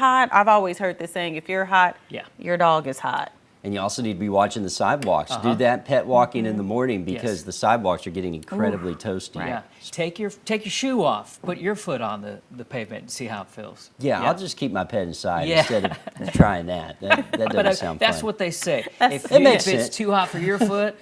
hot, I've always heard this saying, if you're hot, Yeah. your dog is hot. And you also need to be watching the sidewalks. Do that pet walking in the morning because the sidewalks are getting incredibly toasty. Yeah. Take your shoe off. Put your foot on the pavement and see how it feels. Yeah, I'll just keep my pet inside Yeah. instead of trying that. That doesn't sound fun. That's what they say. If makes it's sense. too hot for your foot,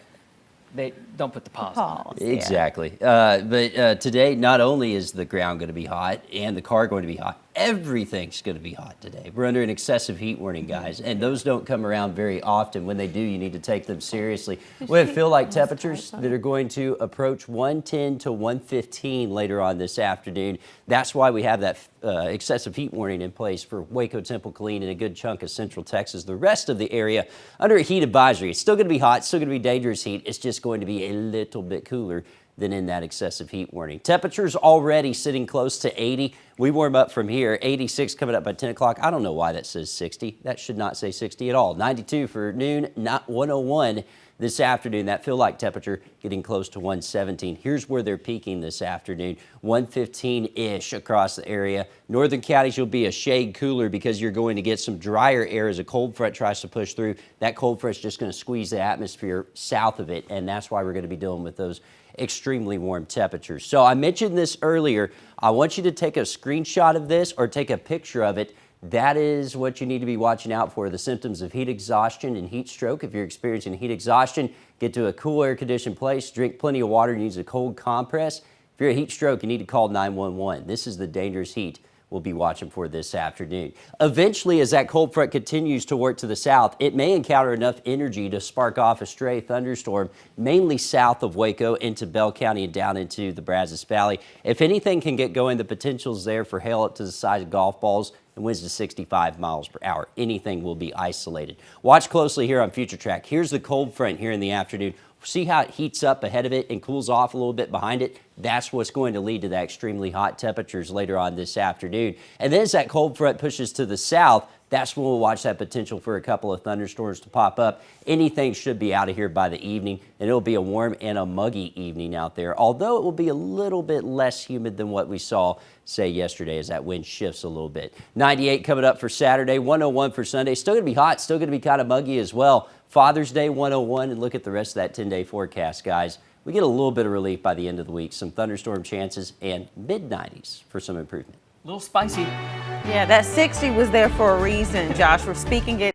they don't put the paws on. Pause. Exactly. But today, not only is the ground going to be hot and the car going to be hot, everything's going to be hot today. We're under an excessive heat warning, guys, and those don't come around very often. When they do, you need to take them seriously. We have feel-like temperatures that are going to approach 110 to 115 later on this afternoon. That's why we have that excessive heat warning in place for Waco, Temple, Killeen, and a good chunk of central Texas. The rest of the area under a heat advisory. It's still going to be hot, still going to be dangerous heat. It's just going to be a little bit cooler than in that excessive heat warning. Temperatures already sitting close to 80. We warm up from here. 86 coming up by 10 o'clock. I don't know why that says 60. That should not say 60 at all. 92 for noon, not 101 this afternoon. That feel-like temperature getting close to 117. Here's where they're peaking this afternoon, 115-ish across the area. Northern counties will be a shade cooler because you're going to get some drier air as a cold front tries to push through. That cold front's just going to squeeze the atmosphere south of it, and that's why we're going to be dealing with those extremely warm temperatures. So I mentioned this earlier. I want you to take a screenshot of this or take a picture of it. That is what you need to be watching out for, the symptoms of heat exhaustion and heat stroke. If you're experiencing heat exhaustion, get to a cool air-conditioned place, drink plenty of water, use a cold compress. If you're a heat stroke, you need to call 911. This is the dangerous heat we'll be watching for this afternoon. Eventually, as that cold front continues to work to the south, it may encounter enough energy to spark off a stray thunderstorm, mainly south of Waco into Bell County and down into the Brazos Valley. If anything can get going, the potential's there for hail up to the size of golf balls and winds to 65 miles per hour. Anything will be isolated. Watch closely here on Future Track. Here's the cold front here in the afternoon. See how it heats up ahead of it and cools off a little bit behind it? That's what's going to lead to that extremely hot temperatures later on this afternoon. And then as that cold front pushes to the south, that's when we'll watch that potential for a couple of thunderstorms to pop up. Anything should be out of here by the evening, and it'll be a warm and a muggy evening out there, although it will be a little bit less humid than what we saw, say, yesterday as that wind shifts a little bit. 98 coming up for Saturday, 101 for Sunday. Still going to be hot, still going to be kind of muggy as well. Father's Day, 101, and look at the rest of that 10-day forecast, guys. We get a little bit of relief by the end of the week. Some thunderstorm chances and mid-90s for some improvement. A little spicy. Yeah, that 60 was there for a reason, Josh. We're speaking it.